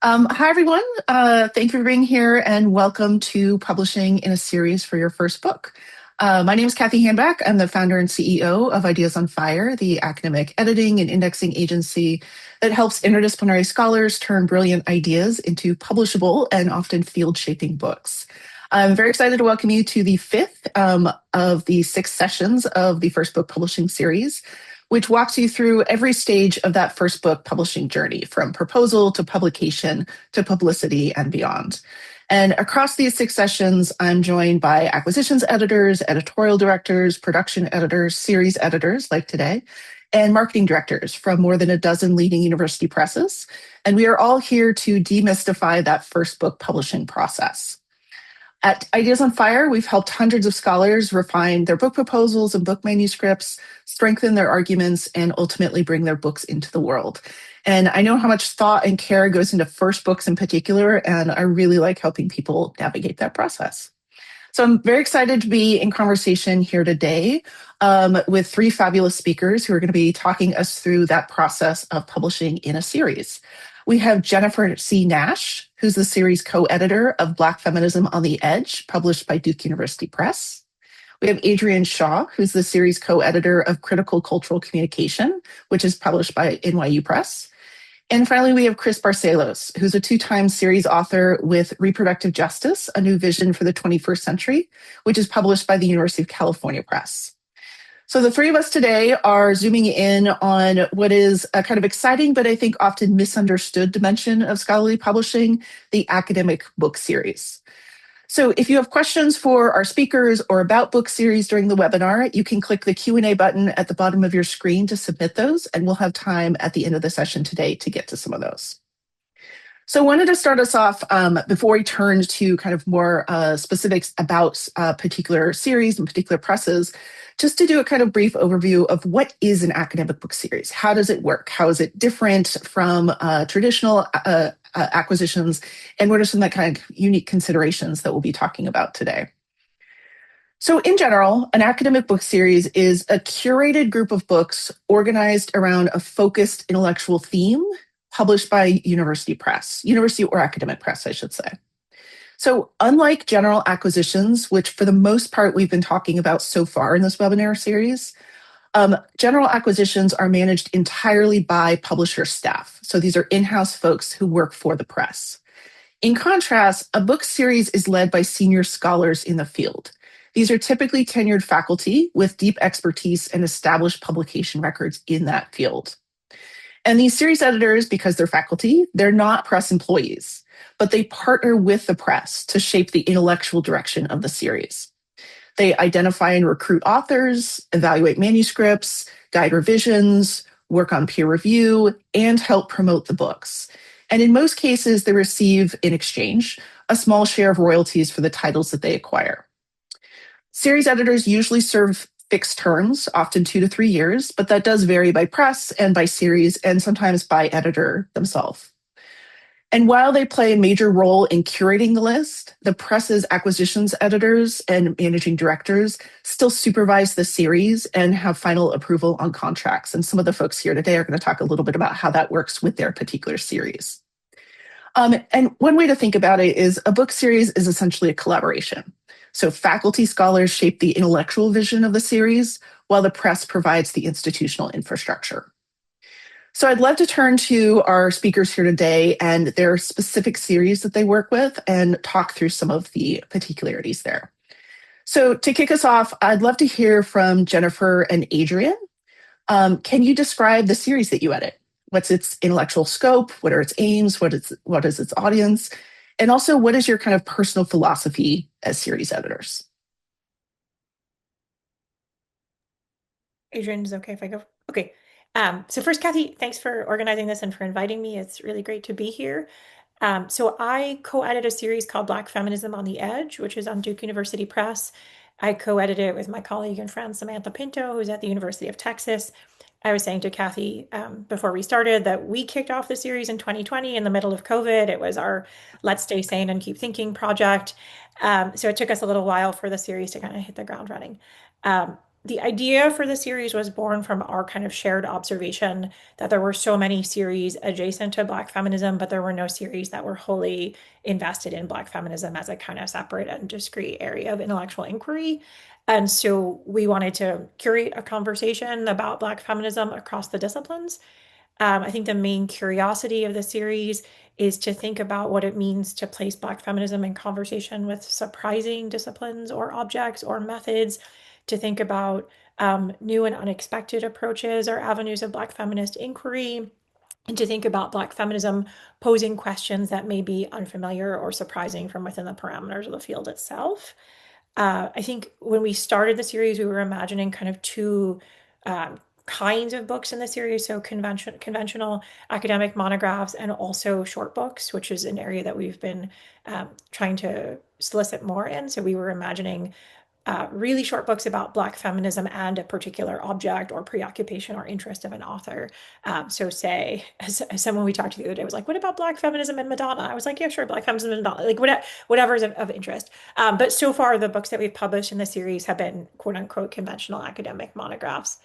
Hi, everyone. Thank you for being here and welcome to Publishing in a Series for your first book. My name is Kathy Handback. I'm the founder and CEO of Ideas on Fire, the academic editing and indexing agency that helps interdisciplinary scholars turn brilliant ideas into publishable and often field-shaping books. I'm very excited to welcome you to the fifth of the six sessions of the first book publishing series, which walks you through every stage of that first book publishing journey, from proposal to publication to publicity and beyond. And across these six sessions, I'm joined by acquisitions editors, editorial directors, production editors, series editors like today, and marketing directors from more than a dozen leading university presses. And we are all here to demystify that first book publishing process. At Ideas on Fire, we've helped hundreds of scholars refine their book proposals and book manuscripts, strengthen their arguments, and ultimately bring their books into the world. And I know how much thought and care goes into first books in particular, and I really like helping people navigate that process. So I'm very excited to be in conversation here today with three fabulous speakers who are going to be talking us through that process of publishing in a series. We have Jennifer C. Nash, who's the series co-editor of Black Feminism on the Edge, published by Duke University Press. We have Adrienne Shaw, who's the series co-editor of Critical Cultural Communication, which is published by NYU Press. And finally, we have Chris Barcelos, who's a two-time series author with Reproductive Justice, A New Vision for the 21st Century, which is published by the University of California Press. So the three of us today are zooming in on what is a kind of exciting, but I think often misunderstood dimension of scholarly publishing, the academic book series. So if you have questions for our speakers or about book series during the webinar, you can click the Q&A button at the bottom of your screen to submit those, and we'll have time at the end of the session today to get to some of those. So I wanted to start us off before we turn to kind of more specifics about particular series and particular presses, just to do a kind of brief overview of what is an academic book series. How does it work? How is it different from traditional acquisitions? And what are some of the kind of unique considerations that we'll be talking about today? So in general, an academic book series is a curated group of books organized around a focused intellectual theme published by university press, university or academic press, I should say. So unlike general acquisitions, which for the most part we've been talking about so far in this webinar series, general acquisitions are managed entirely by publisher staff. So these are in-house folks who work for the press. In contrast, a book series is led by senior scholars in the field. These are typically tenured faculty with deep expertise and established publication records in that field. And these series editors, because they're faculty, they're not press employees, but they partner with the press to shape the intellectual direction of the series. They identify and recruit authors, evaluate manuscripts, guide revisions, work on peer review, and help promote the books. And in most cases, they receive, in exchange, a small share of royalties for the titles that they acquire. Series editors usually serve fixed terms, often 2 to 3 years, but that does vary by press and by series and sometimes by editor themselves. And while they play a major role in curating the list, the press's acquisitions editors and managing directors still supervise the series and have final approval on contracts. And some of the folks here today are going to talk a little bit about how that works with their particular series. And one way to think about it is a book series is essentially a collaboration. So faculty scholars shape the intellectual vision of the series, while the press provides the institutional infrastructure. So I'd love to turn to our speakers here today and their specific series that they work with and talk through some of the particularities there. So to kick us off, I'd love to hear from Jennifer and Adrienne. Can you describe the series that you edit? What's its intellectual scope? What are its aims? What is its audience? And also, what is your kind of personal philosophy as series editors? Adrienne, is it okay if I go? Okay. So first, Kathy, thanks for organizing this and for inviting me. It's really great to be here. So I co-edited a series called Black Feminism on the Edge, which is on Duke University Press. I co-edited it with my colleague and friend Samantha Pinto, who's at the University of Texas. I was saying to Kathy before we started that we kicked off the series in 2020 in the middle of COVID. It was our Let's Stay Sane and Keep Thinking project. So it took us a little while for the series to kind of hit the ground running. the idea for the series was born from our kind of shared observation that there were so many series adjacent to Black feminism, but there were no series that were wholly invested in Black feminism as a kind of separate and discrete area of intellectual inquiry. And so we wanted to curate a conversation about Black feminism across the disciplines. I think the main curiosity of the series is to think about what it means to place Black feminism in conversation with surprising disciplines or objects or methods, to think about new and unexpected approaches or avenues of Black feminist inquiry, and to think about Black feminism posing questions that may be unfamiliar or surprising from within the parameters of the field itself. I think when we started the series, we were imagining kind of two kinds of books in the series. So conventional academic monographs and also short books, which is an area that we've been trying to solicit more in. So we were imagining really short books about Black feminism and a particular object or preoccupation or interest of an author. So, say, as someone we talked to the other day was like, "What about Black feminism and Madonna?" I was like, "Yeah, sure, Black feminism and Madonna, like whatever is of interest." But so far, the books that we've published in the series have been quote unquote conventional academic monographs.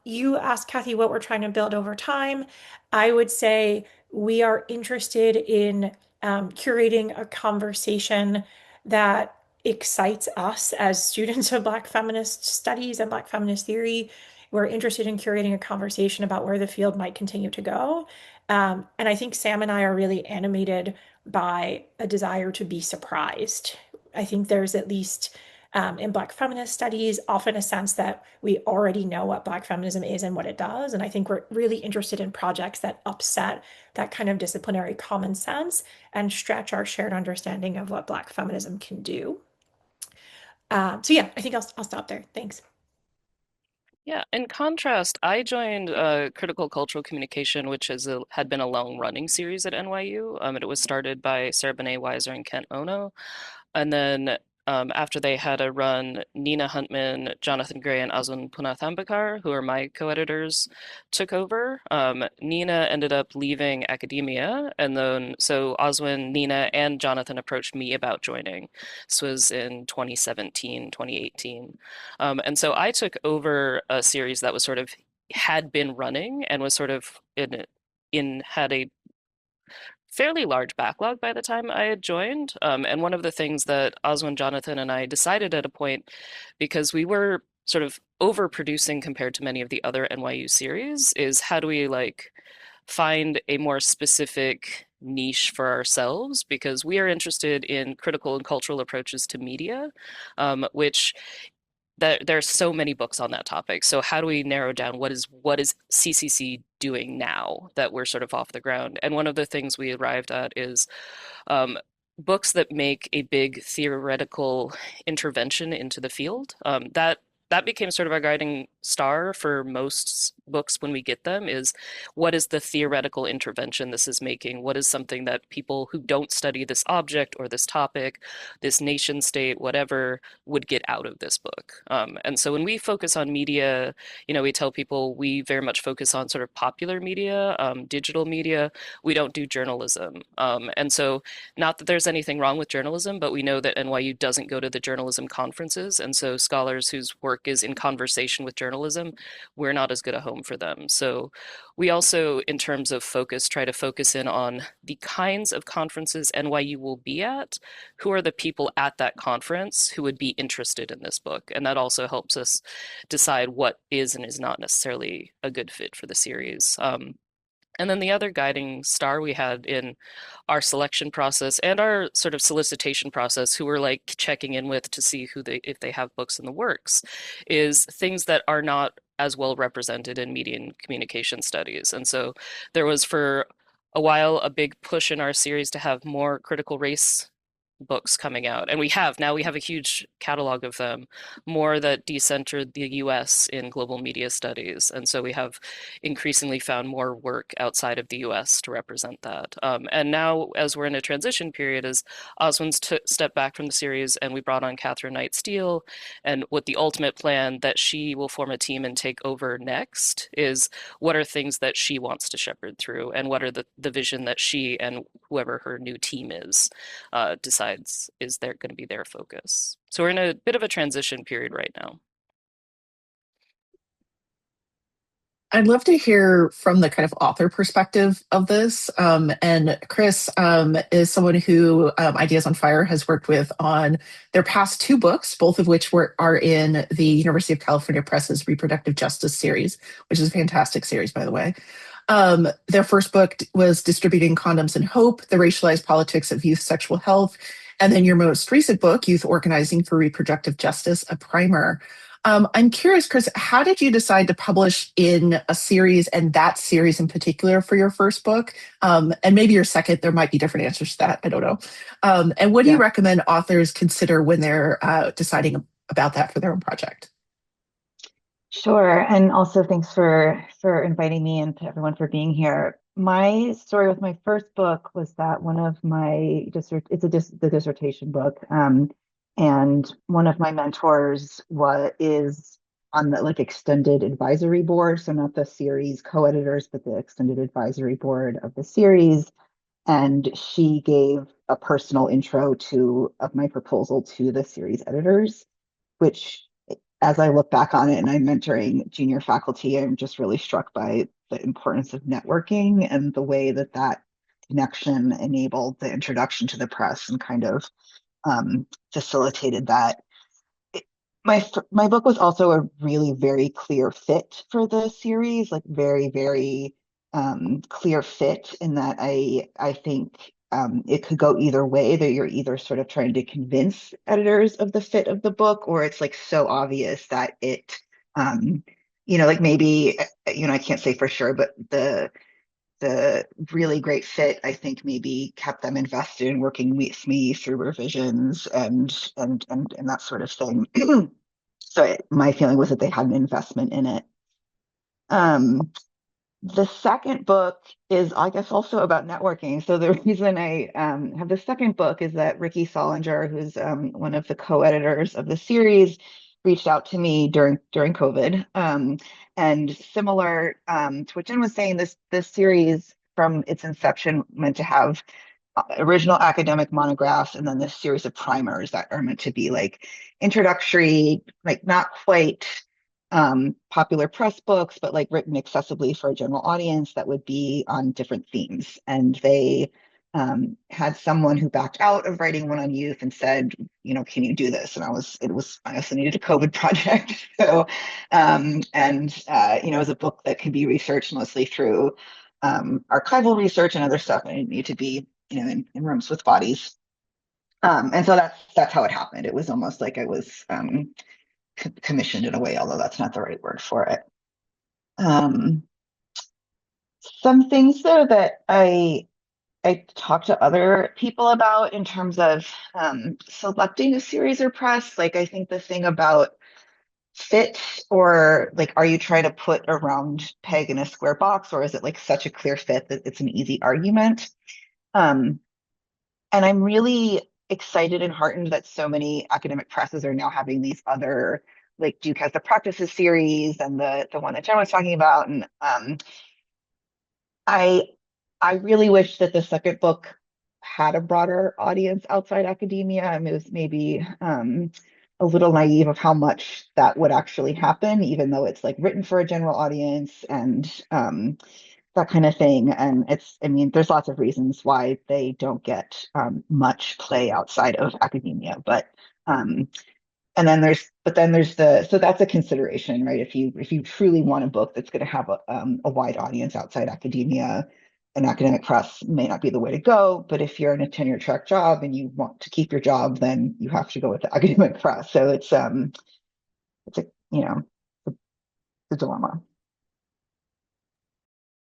You asked Kathy what we're trying to build over time. I would say we are interested in curating a conversation that excites us as students of Black feminist studies and Black feminist theory. We're interested in curating a conversation about where the field might continue to go. And I think Sam and I are really animated by a desire to be surprised. I think there's at least in Black feminist studies, often a sense that we already know what Black feminism is and what it does. And I think we're really interested in projects that upset that kind of disciplinary common sense and stretch our shared understanding of what Black feminism can do. So yeah, I think I'll stop there. Thanks. Yeah, in contrast, I joined Critical Cultural Communication, which had been a long-running series at NYU. And it was started by Sarah Benet Weiser and Kent Ono. And then after they had a run, Nina Huntman, Jonathan Gray, and Azun Punathambekar, who are my co-editors, took over. Nina ended up leaving academia, and then so Azun, Nina, and Jonathan approached me about joining. This was in 2017, 2018. And so I took over a series that was sort of had been running and was sort of in had a fairly large backlog by the time I had joined. And one of the things that Oswin, Jonathan, and I decided at a point, because we were sort of overproducing compared to many of the other NYU series, is how do we like find a more specific niche for ourselves? Because we are interested in critical and cultural approaches to media, which that there's so many books on that topic. So how do we narrow down what is CCC doing now that we're sort of off the ground? And one of the things we arrived at is um, books that make a big theoretical intervention into the field. That became sort of our guiding star for most books when we get them is what is the theoretical intervention this is making? What is something that people who don't study this object or this topic, this nation state, whatever, would get out of this book? And so when we focus on media, we tell people we very much focus on sort of popular media, digital media. We don't do journalism. And so not that there's anything wrong with journalism, but we know that NYU doesn't go to the journalism conferences. And so scholars whose work is in conversation with journalism, we're not as good a home for them. So we also, in terms of focus, try to focus in on the kinds of conferences NYU will be at, who are the people at that conference who would be interested in this book. And that also helps us decide what is and is not necessarily a good fit for the series. And then the other guiding star we had in our selection process and our sort of solicitation process, who we're like checking in with to see if they have books in the works, is things that are not as well represented in media and communication studies. And so there was for a while a big push in our series to have more critical race books coming out, and we have a huge catalog of them, more that decentered the US in global media studies, and so we have increasingly found more work outside of the US to represent that. And now, as we're in a transition period, as Oswin's stepped back from the series, and we brought on Catherine Knight Steele, and with the ultimate plan that she will form a team and take over next is what are things that she wants to shepherd through, and what are the vision that she and whoever her new team is decides is there going to be their focus. So we're in a bit of a transition period right now. I'd love to hear from the kind of author perspective of this. And Chris is someone who Ideas on Fire has worked with on their past two books, both of which are in the University of California Press's Reproductive Justice series, which is a fantastic series, by the way. Their first book was Distributing Condoms and Hope, The Racialized Politics of Youth Sexual Health. And then your most recent book, Youth Organizing for Reproductive Justice, a primer. I'm curious, Chris, how did you decide to publish in a series and that series in particular for your first book? And maybe your second, there might be different answers to that. I don't know. And what do you recommend authors consider when they're deciding about that for their own project? Sure. And also thanks for inviting me and to everyone for being here. My story with my first book was that one of my the dissertation book. And one of my mentors is on the extended advisory board. So not the series co-editors, but the extended advisory board of the series. And she gave a personal intro of my proposal to the series editors, which as I look back on it and I'm mentoring junior faculty, I'm just really struck by the importance of networking and the way that that connection enabled the introduction to the press and kind of facilitated that. My book was also a really very clear fit for the series, like very, very clear fit in that I think it could go either way, that you're either sort of trying to convince editors of the fit of the book, or it's like so obvious that it, like maybe, I can't say for sure, but the really great fit, I think, maybe kept them invested in working with me through revisions and that sort of thing. So my feeling was that they had an investment in it. The second book is, I guess, also about networking. So the reason I have the second book is that Ricky Solinger, who's one of the co-editors of the series, reached out to me during COVID. And similar to what Jen was saying, this series from its inception meant to have original academic monographs and then this series of primers that are meant to be like introductory, like not quite popular press books, but like written accessibly for a general audience that would be on different themes. And they had someone who backed out of writing one on youth and said, can you do this? And I also needed a COVID project. So, it was a book that could be researched mostly through archival research and other stuff. And it needed to be, in rooms with bodies. And so that's how it happened. It was almost like I was commissioned in a way, although that's not the right word for it. Some things though that I talked to other people about in terms of selecting a series or press, like I think the thing about fit, or like, are you trying to put a round peg in a square box, or is it like such a clear fit that it's an easy argument? And I'm really excited and heartened that so many academic presses are now having these other, like Duke has the Practices series and the one that Jen was talking about. And I really wish that the second book had a broader audience outside academia. I mean, it was maybe a little naive of how much that would actually happen, even though it's like written for a general audience and that kind of thing. And there's lots of reasons why they don't get much play outside of academia, but so that's a consideration, right? If you truly want a book that's going to have a wide audience outside academia, an academic press may not be the way to go. But if you're in a tenure track job and you want to keep your job, then you have to go with the academic press. So it's a dilemma.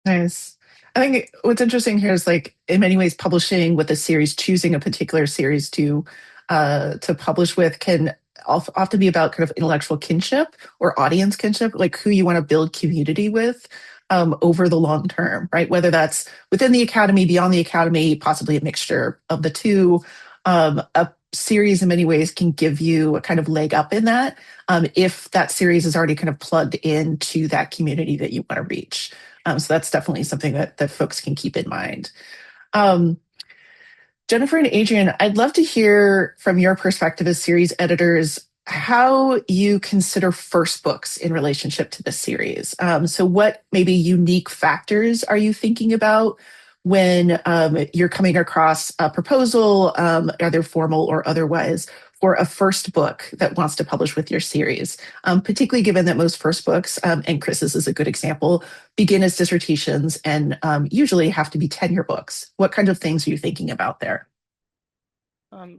Nice. I think what's interesting here is, like, in many ways, publishing with a series, choosing a particular series to publish with can often be about kind of intellectual kinship or audience kinship, like who you want to build community with over the long term, right? Whether that's within the academy, beyond the academy, possibly a mixture of the two. A series in many ways can give you a kind of leg up in that if that series is already kind of plugged into that community that you want to reach. So that's definitely something that folks can keep in mind. Jennifer and Adrian, I'd love to hear from your perspective as series editors, how you consider first books in relationship to the series. So, what maybe unique factors are you thinking about when you're coming across a proposal, either formal or otherwise, for a first book that wants to publish with your series? Particularly given that most first books, and Chris's is a good example, begin as dissertations and usually have to be tenure books. What kind of things are you thinking about there?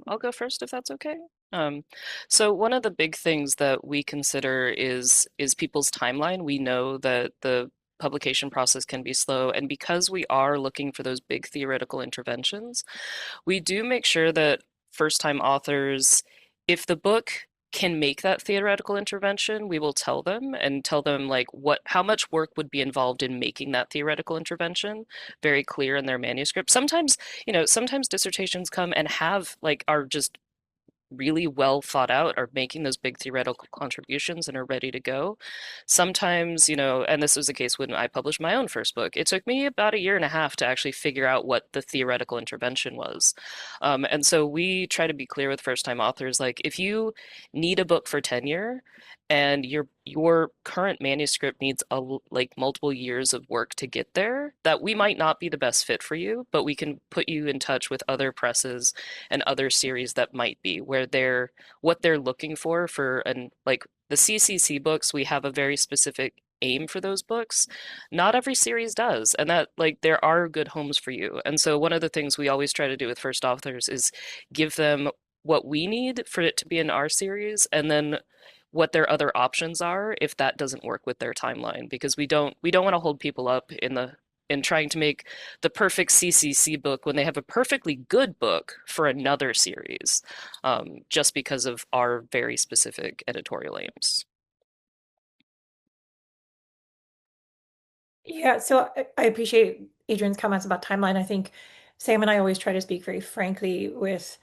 I'll go first if that's okay. Um, so one of the big things that we consider is people's timeline. We know that the publication process can be slow, and because we are looking for those big theoretical interventions, we do make sure that first-time authors, if the book can make that theoretical intervention, we will tell them and tell them like how much work would be involved in making that theoretical intervention very clear in their manuscript. Sometimes, sometimes dissertations come and are just really well thought out, are making those big theoretical contributions and are ready to go. Sometimes, and this was the case when I published my own first book, it took me about a year and a half to actually figure out what the theoretical intervention was. And so we try to be clear with first time authors, like if you need a book for tenure and your current manuscript needs like multiple years of work to get there, that we might not be the best fit for you, but we can put you in touch with other presses and other series that might be where they're what they're looking for and like the CCC books, we have a very specific aim for those books. Not every series does, and that like there are good homes for you. And so one of the things we always try to do with first authors is give them what we need for it to be in our series, and then what their other options are if that doesn't work with their timeline, because we don't want to hold people up in trying to make the perfect CCC book when they have a perfectly good book for another series, just because of our very specific editorial aims. Yeah, so I appreciate Adrian's comments about timeline. I think Sam and I always try to speak very frankly with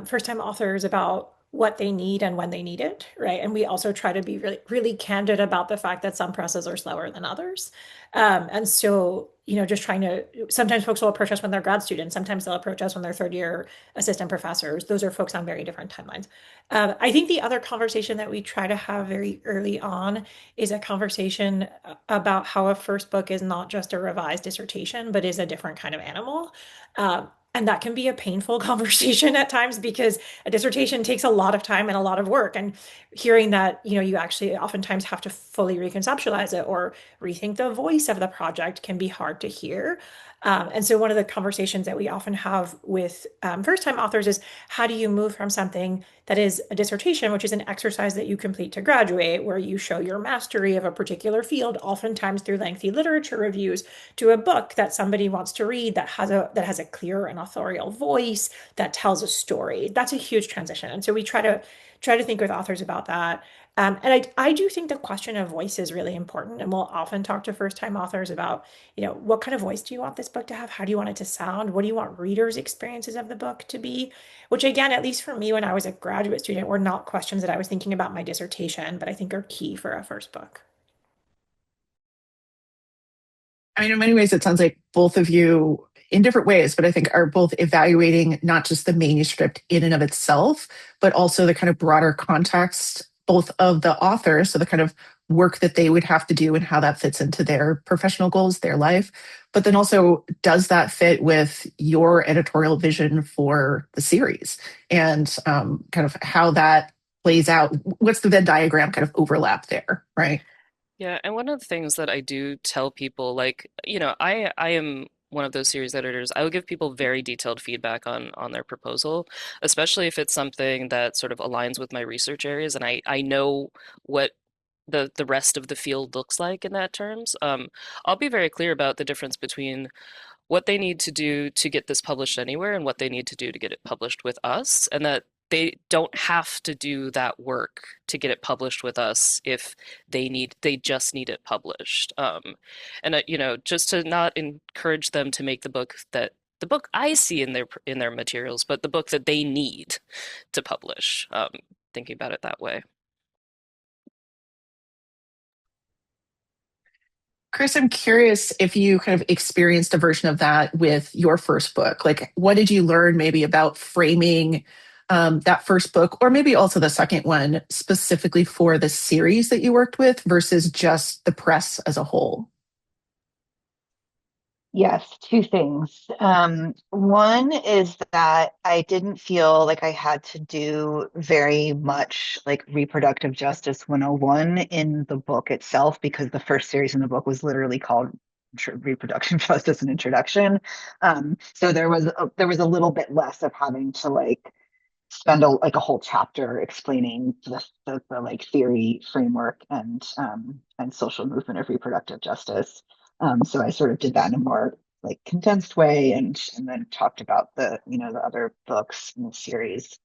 first-time authors about what they need and when they need it, right? And we also try to be really, really candid about the fact that some presses are slower than others. And so, just trying to, sometimes folks will approach us when they're grad students, sometimes they'll approach us when they're third year assistant professors. Those are folks on very different timelines. I think the other conversation that we try to have very early on is a conversation about how a first book is not just a revised dissertation, but is a different kind of animal. And that can be a painful conversation at times because a dissertation takes a lot of time and a lot of work. And hearing that, you actually oftentimes have to fully reconceptualize it or rethink the voice of the project can be hard to hear. And so one of the conversations that we often have with first-time authors is how do you move from something that is a dissertation, which is an exercise that you complete to graduate, where you show your mastery of a particular field, oftentimes through lengthy literature reviews, to a book that somebody wants to read that has a clear and authorial voice that tells a story. That's a huge transition. And so we try to think with authors about that. And I do think the question of voice is really important. And we'll often talk to first time authors about, what kind of voice do you want this book to have? How do you want it to sound? What do you want readers' experiences of the book to be? Which, again, at least for me, when I was a graduate student, were not questions that I was thinking about my dissertation, but I think are key for a first book. I mean, in many ways, it sounds like both of you, in different ways, but I think are both evaluating not just the manuscript in and of itself, but also the kind of broader context, both of the author, so the kind of work that they would have to do and how that fits into their professional goals, their life. But then also, does that fit with your editorial vision for the series and kind of how that plays out? What's the Venn diagram kind of overlap there, right? Yeah, and one of the things that I do tell people, like, I am one of those series editors. I will give people very detailed feedback on their proposal, especially if it's something that sort of aligns with my research areas and I know what the rest of the field looks like in that terms. I'll be very clear about the difference between what they need to do to get this published anywhere and what they need to do to get it published with us, and that they don't have to do that work to get it published with us if they just need it published. And just to not encourage them to make the book I see in their materials, but the book that they need to publish. Thinking about it that way. Chris, I'm curious if you kind of experienced a version of that with your first book. Like, what did you learn maybe about framing that first book, or maybe also the second one, specifically for the series that you worked with versus just the press as a whole? Yes, two things. One is that I didn't feel like I had to do very much like reproductive justice 101 in the book itself, because the first series in the book was literally called Reproduction Justice and Introduction. So there was a little bit less of having to like spend a whole chapter explaining the like theory framework and social movement of reproductive justice. So I sort of did that in a more like condensed way, and then talked about the other books in the series.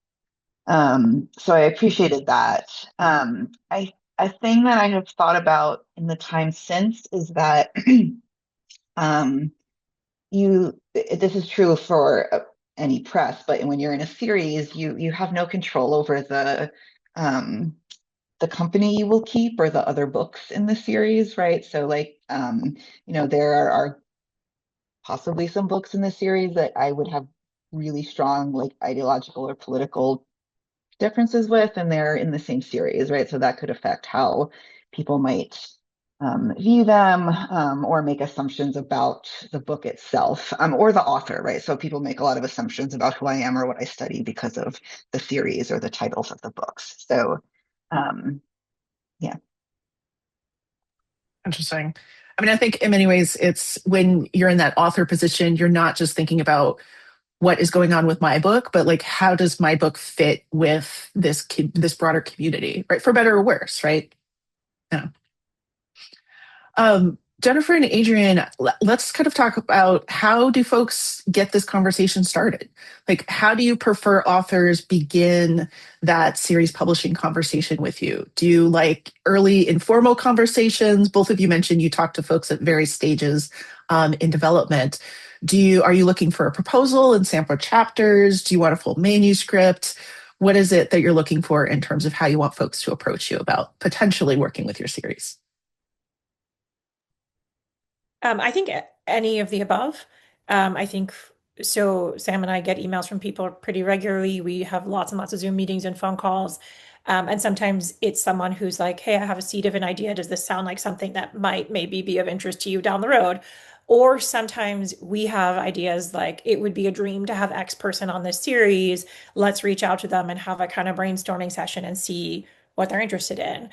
So I appreciated that. I A thing that I have thought about in the time since is that um, this is true for any press, but when you're in a series, you have no control over um, the company you will keep or the other books in the series, right? So like there are possibly some books in the series that I would have really strong like ideological or political differences with, and they're in the same series, right? So that could affect how people might view them, or make assumptions about the book itself, or the author, right? So people make a lot of assumptions about who I am or what I study because of the series or the titles of the books. So, um, yeah. Interesting. I mean, I think in many ways, it's when you're in that author position, you're not just thinking about what is going on with my book, but like, how does my book fit with this broader community, right? For better or worse, right? Yeah. Jennifer and Adrian, let's kind of talk about how do folks get this conversation started? Like, how do you prefer authors begin that series publishing conversation with you? Do you like early informal conversations? Both of you mentioned you talk to folks at various stages in development. Are you looking for a proposal and sample chapters? Do you want a full manuscript? What is it that you're looking for in terms of how you want folks to approach you about potentially working with your series? I think any of the above. I think so. Sam and I get emails from people pretty regularly. We have lots and lots of Zoom meetings and phone calls. And sometimes it's someone who's like, hey, I have a seed of an idea. Does this sound like something that might maybe be of interest to you down the road? Or sometimes we have ideas like it would be a dream to have X person on this series. Let's reach out to them and have a kind of brainstorming session and see what they're interested in.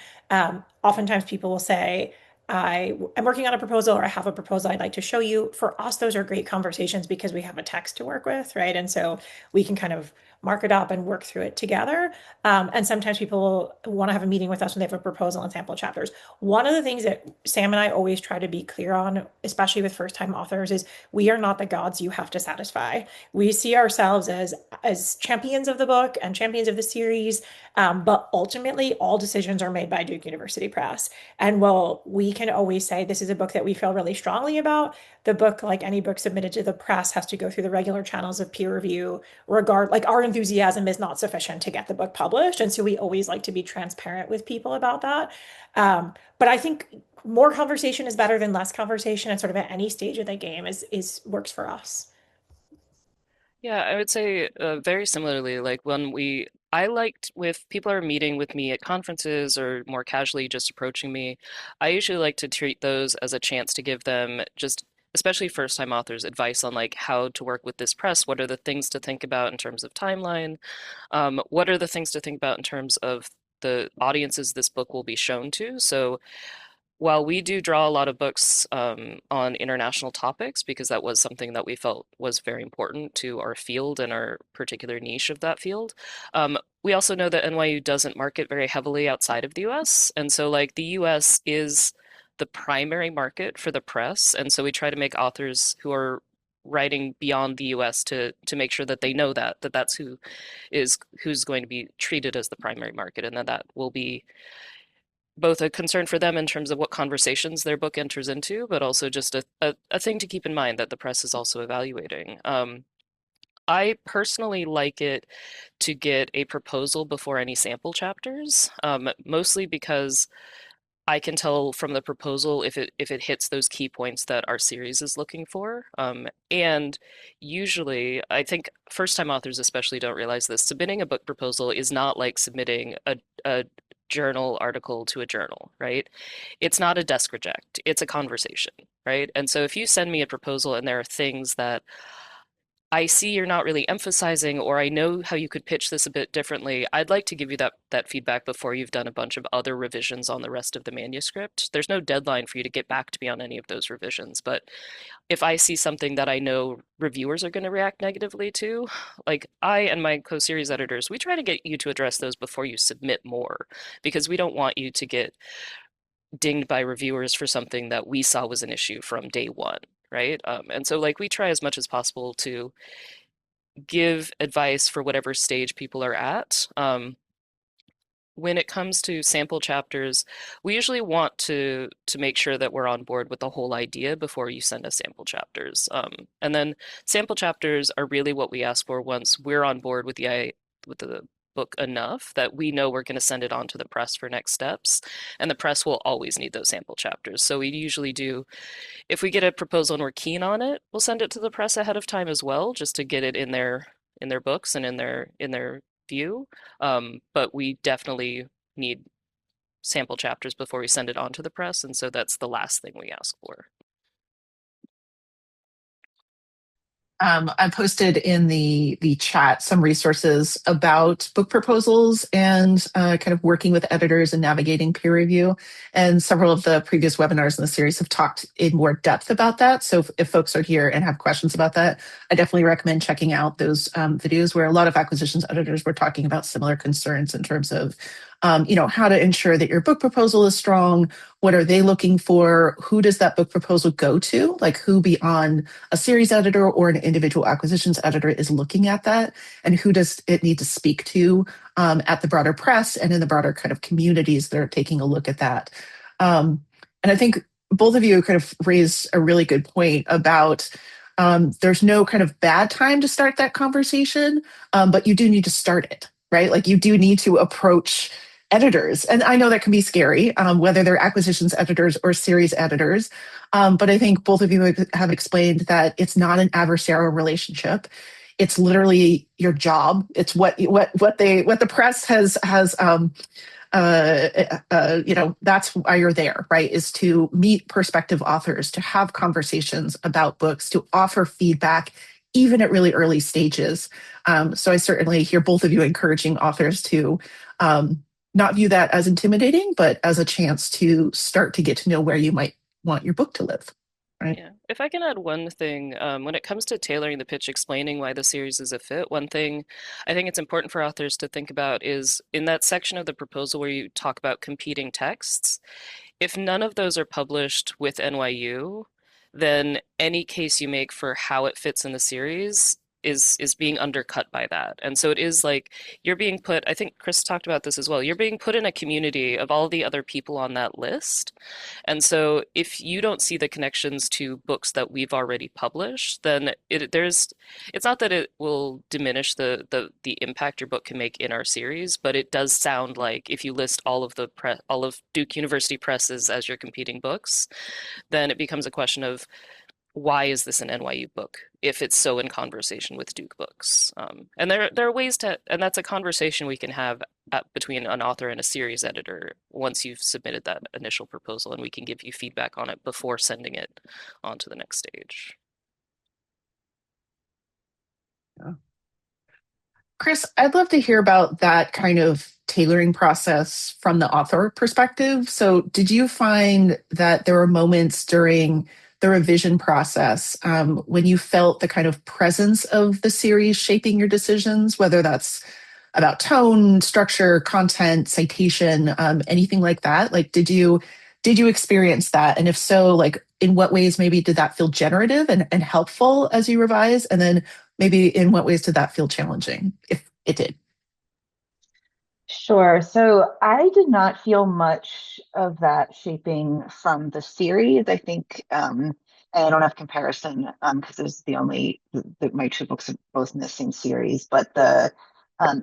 Oftentimes people will say, I'm working on a proposal or I have a proposal I'd like to show you. For us, those are great conversations because we have a text to work with, right? And so we can kind of mark it up and work through it together. And sometimes people want to have a meeting with us when they have a proposal and sample chapters. One of the things that Sam and I always try to be clear on, especially with first-time authors, is we are not the gods you have to satisfy. We see ourselves as champions of the book and champions of the series, but ultimately all decisions are made by Duke University Press. And while we can always say this is a book that we feel really strongly about, the book, like any book submitted to the press, has to go through the regular channels of peer review. Like our enthusiasm is not sufficient to get the book published, and so we always like to be transparent with people about that. But I think more conversation is better than less conversation, and sort of at any stage of the game is works for us. Yeah, I would say very similarly, like I liked if people are meeting with me at conferences or more casually just approaching me, I usually like to treat those as a chance to give them just, especially first-time authors, advice on like how to work with this press. What are the things to think about in terms of timeline? What are the things to think about in terms of the audiences this book will be shown to? So while we do draw a lot of books on international topics, because that was something that we felt was very important to our field and our particular niche of that field, we also know that NYU doesn't market very heavily outside of the US. And so, like, the US is the primary market for the press. And so we try to make authors who are writing beyond the US to make sure that they know that that's who's going to be treated as the primary market, and that will be both a concern for them in terms of what conversations their book enters into, but also just a thing to keep in mind that the press is also evaluating. I personally like it to get a proposal before any sample chapters, mostly because I can tell from the proposal if it hits those key points that our series is looking for. And usually, I think first-time authors especially don't realize this. Submitting a book proposal is not like submitting a journal article to a journal, right? It's not a desk reject. It's a conversation, right? And so if you send me a proposal and there are things that I see you're not really emphasizing, or I know how you could pitch this a bit differently. I'd like to give you that feedback before you've done a bunch of other revisions on the rest of the manuscript. There's no deadline for you to get back to me on any of those revisions, but if I see something that I know reviewers are going to react negatively to, like I and my co-series editors, we try to get you to address those before you submit more, because we don't want you to get dinged by reviewers for something that we saw was an issue from day one, right? And so like we try as much as possible to give advice for whatever stage people are at. When it comes to sample chapters, we usually want to make sure that we're on board with the whole idea before you send us sample chapters. And then sample chapters are really what we ask for once we're on board with the book enough that we know we're going to send it on to the press for next steps. And the press will always need those sample chapters. So we usually do, if we get a proposal and we're keen on it, we'll send it to the press ahead of time as well, just to get it in their books and in their view. But we definitely need sample chapters before we send it on to the press, and so that's the last thing we ask for. I posted in the chat some resources about book proposals and kind of working with editors and navigating peer review. And several of the previous webinars in the series have talked in more depth about that. So if folks are here and have questions about that, I definitely recommend checking out those videos where a lot of acquisitions editors were talking about similar concerns in terms of how to ensure that your book proposal is strong. What are they looking for? Who does that book proposal go to? Like who beyond a series editor or an individual acquisitions editor is looking at that, and who does it need to speak to at the broader press and in the broader kind of communities that are taking a look at that. And I think both of you kind of raised a really good point about there's no kind of bad time to start that conversation, but you do need to start it, right? Like you do need to approach editors. And I know that can be scary, whether they're acquisitions editors or series editors. But I think both of you have explained that it's not an adversarial relationship. It's literally your job. It's what the press has that's why you're there, right? Is to meet prospective authors, to have conversations about books, to offer feedback, even at really early stages. So I certainly hear both of you encouraging authors to not view that as intimidating, but as a chance to start to get to know where you might want your book to live, right? Yeah. If I can add one thing, when it comes to tailoring the pitch, explaining why the series is a fit, one thing I think it's important for authors to think about is in that section of the proposal where you talk about competing texts, if none of those are published with NYU, then any case you make for how it fits in the series is being undercut by that. And so it is like you're being put, I think Chris talked about this as well, you're being put in a community of all the other people on that list. And so if you don't see the connections to books that we've already published, then it's not that it will diminish the impact your book can make in our series, but it does sound like if you list all of Duke University presses as your competing books, then it becomes a question of why is this an NYU book if it's so in conversation with Duke books? And there are ways to, and that's a conversation we can have between an author and a series editor once you've submitted that initial proposal, and we can give you feedback on it before sending it on to the next stage. Yeah. Chris, I'd love to hear about that kind of tailoring process from the author perspective. So, did you find that there were moments during the revision process when you felt the kind of presence of the series shaping your decisions, whether that's about tone, structure, content, citation, anything like that? Like, did you experience that? And if so, like in what ways maybe did that feel generative and helpful as you revise? And then maybe in what ways did that feel challenging, if it did? Sure. So I did not feel much of that shaping from the series. I think, and I don't have comparison because it was the only, my two books are both in the same series, but the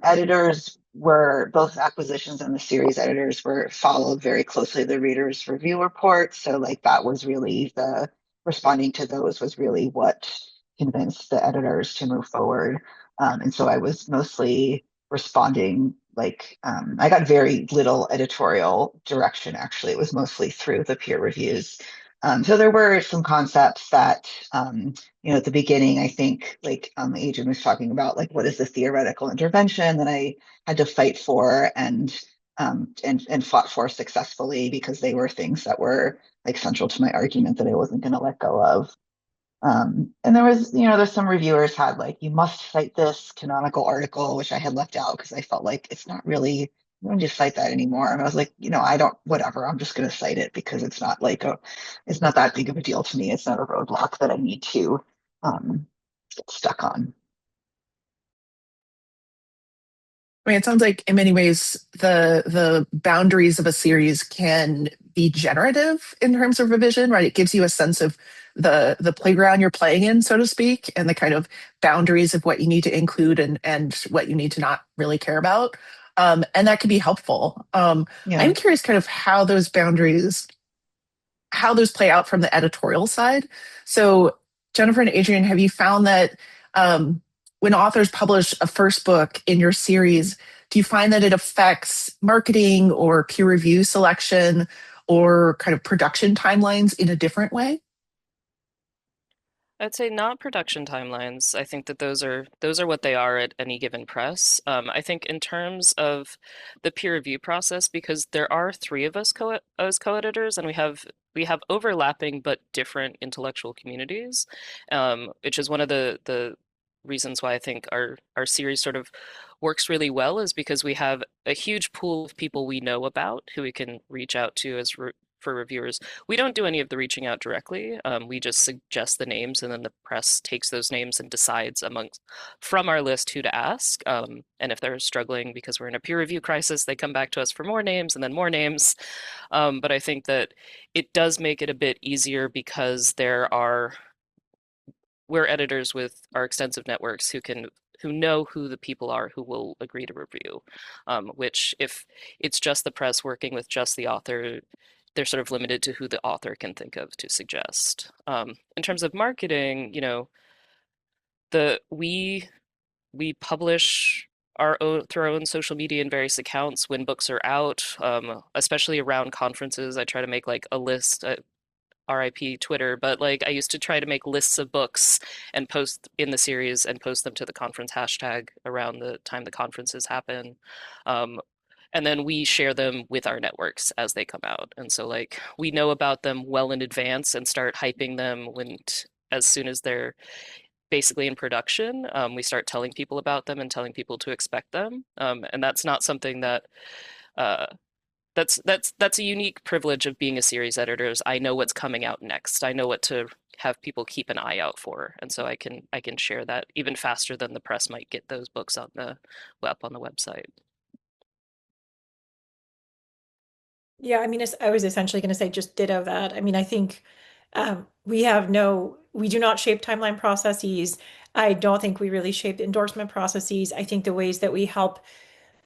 editors were both acquisitions and the series editors were followed very closely the readers' review reports. So like that was really the responding to those was really what convinced the editors to move forward. And so I was mostly responding I got very little editorial direction actually. It was mostly through the peer reviews. So there were some concepts that at the beginning, I think Adrian was talking about like what is the theoretical intervention that I had to fight for and fought for successfully because they were things that were like central to my argument that I wasn't going to let go of. And there was, there's some reviewers had like, you must cite this canonical article, which I had left out because I felt like it's not really, I don't just cite that anymore. And I was like, I don't, whatever, I'm just going to cite it because it's not it's not that big of a deal to me. It's not a roadblock that I need to get stuck on. I mean, it sounds like in many ways the boundaries of a series can be generative in terms of revision, right? It gives you a sense of the playground you're playing in, so to speak, and the kind of boundaries of what you need to include and what you need to not really care about. And that can be helpful. Yeah. I'm curious kind of how those play out from the editorial side. So, Jennifer and Adrian, have you found that when authors publish a first book in your series, do you find that it affects marketing or peer review selection or kind of production timelines in a different way? I'd say not production timelines. I think that those are what they are at any given press. I think in terms of the peer review process, because there are three of us as co-editors, and we have overlapping but different intellectual communities, which is one of the reasons why I think our series sort of works really well is because we have a huge pool of people we know about who we can reach out to for reviewers. We don't do any of the reaching out directly. We just suggest the names, and then the press takes those names and decides from our list who to ask. And if they're struggling because we're in a peer review crisis, they come back to us for more names and then more names. But I think that it does make it a bit easier because we're editors with our extensive networks who know who the people are who will agree to review. Which if it's just the press working with just the author, they're sort of limited to who the author can think of to suggest. In terms of marketing, the we publish through our own social media and various accounts when books are out, especially around conferences. I try to make like a list. RIP Twitter, but like I used to try to make lists of books and post in the series and post them to the conference hashtag around the time the conferences happen. Um, and then we share them with our networks as they come out. And so like we know about them well in advance and start hyping them as soon as they're basically in production. We start telling people about them and telling people to expect them. And that's not something that uh, that's a unique privilege of being a series editor is I know what's coming out next. I know what to have people keep an eye out for. And so I can share that even faster than the press might get those books on the website. Yeah, I mean, I was essentially going to say just ditto that. I mean, I think we do not shape timeline processes. I don't think we really shape endorsement processes. I think the ways that we help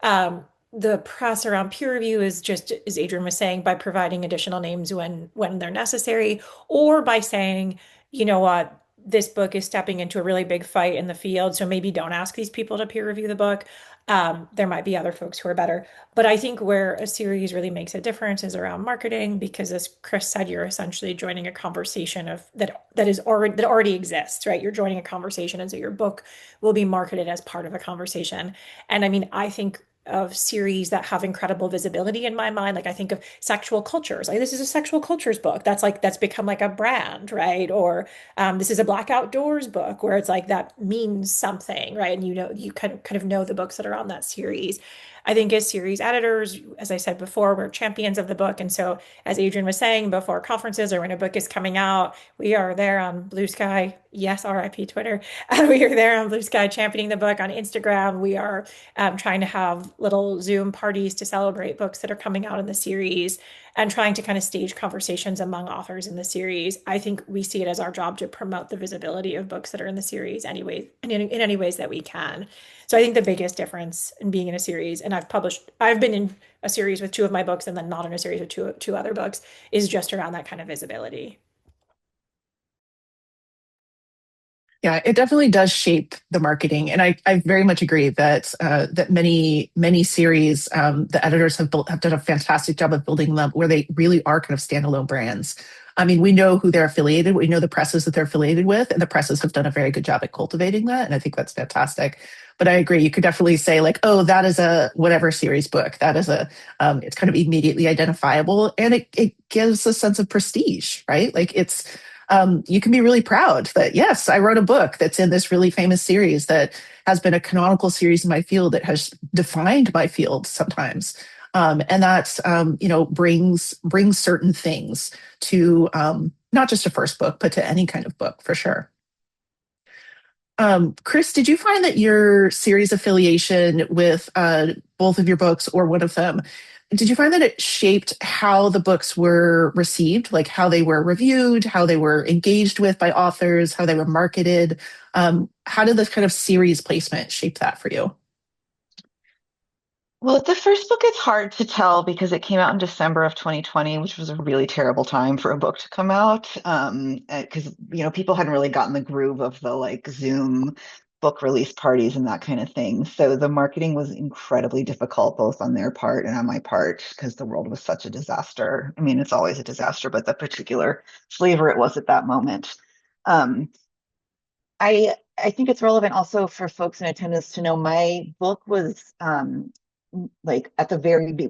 um, the press around peer review is just, as Adrian was saying, by providing additional names when they're necessary, or by saying, you know what, this book is stepping into a really big fight in the field, so maybe don't ask these people to peer review the book. There might be other folks who are better. But I think where a series really makes a difference is around marketing, because as Chris said, you're essentially joining a conversation that already exists, right? You're joining a conversation, and so your book will be marketed as part of a conversation. And I mean, I think of series that have incredible visibility in my mind. Like I think of sexual cultures. Like this is a sexual cultures book. That's become like a brand, right? Or this is a Black Outdoors book where it's like that means something, right? And you kind of know the books that are on that series. I think as series editors, as I said before, we're champions of the book. And so, as Adrian was saying, before conferences or when a book is coming out, we are there on Blue Sky. Yes, RIP Twitter. We are there on Blue Sky championing the book on Instagram. We are trying to have little Zoom parties to celebrate books that are coming out in the series. and trying to kind of stage conversations among authors in the series. I think we see it as our job to promote the visibility of books that are in the series anyway, in any ways that we can. So I think the biggest difference in being in a series, and I've been in a series with two of my books and then not in a series with two other books, is just around that kind of visibility. Yeah, it definitely does shape the marketing, and I very much agree that that many series the editors have done a fantastic job of building them where they really are kind of standalone brands. I mean, we know who they're affiliated. We know the presses that they're affiliated with, and the presses have done a very good job at cultivating that, and I think that's fantastic. But I agree, you could definitely say like, oh, that is a whatever series book. That is a it's kind of immediately identifiable, and it gives a sense of prestige, right? Like it's you can be really proud that, yes, I wrote a book that's in this really famous series that has been a canonical series in my field that has defined my field sometimes. And that, brings certain things to not just a first book, but to any kind of book for sure. Chris, did you find that your series affiliation with both of your books or one of them, did you find that it shaped how the books were received, like how they were reviewed, how they were engaged with by authors, how they were marketed? How did this kind of series placement shape that for you? Well, the first book is hard to tell because it came out in December of 2020, which was a really terrible time for a book to come out. Because people hadn't really gotten the groove of the like Zoom book release parties and that kind of thing. So the marketing was incredibly difficult, both on their part and on my part, because the world was such a disaster. I mean, it's always a disaster, but the particular flavor it was at that moment. Um, I think it's relevant also for folks in attendance to know my book was like at the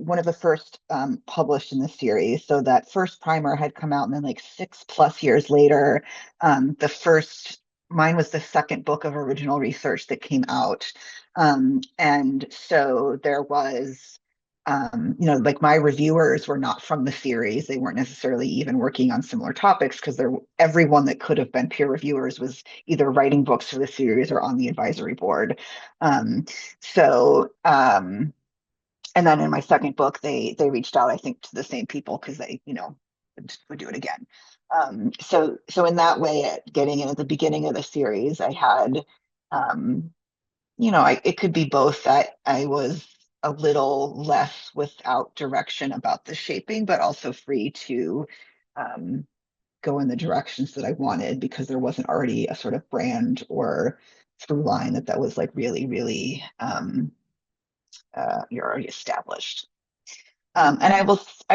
one of the first published in the series. So that first primer had come out, and then like 6+ years later, the first mine was the second book of original research that came out, and so there was like my reviewers were not from the series. They weren't necessarily even working on similar topics because everyone that could have been peer reviewers was either writing books for the series or on the advisory board. Um, so, and then in my second book, they reached out, I think, to the same people because they, would do it again. So in that way, getting in at the beginning of the series, I had um, it could be both that I was a little less without direction about the shaping, but also free to um, go in the directions that I wanted because there wasn't already a sort of brand or through line that was like really, really you're already established. And I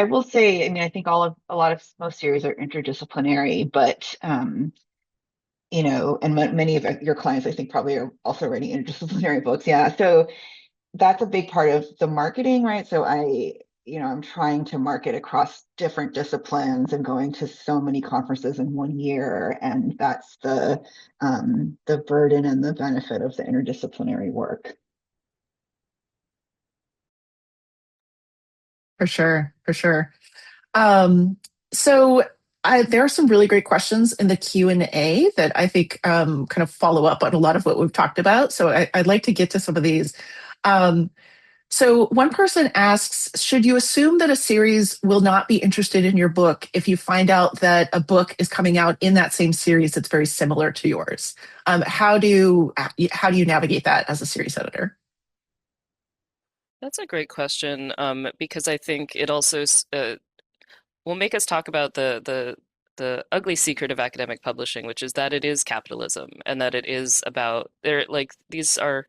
will say, I mean, I think a lot of most series are interdisciplinary, but and many of your clients, I think, probably are also writing interdisciplinary books. Yeah. So that's a big part of the marketing, right? So I'm trying to market across different disciplines and going to so many conferences in one year. And that's the burden and the benefit of the interdisciplinary work. For sure, for sure. So there are some really great questions in the Q&A that I think kind of follow up on a lot of what we've talked about. So I'd like to get to some of these. Um, so one person asks, should you assume that a series will not be interested in your book if you find out that a book is coming out in that same series that's very similar to yours? How do you navigate that as a series editor? That's a great question, because I think it also will make us talk about the ugly secret of academic publishing, which is that it is capitalism and that it is about they're like these are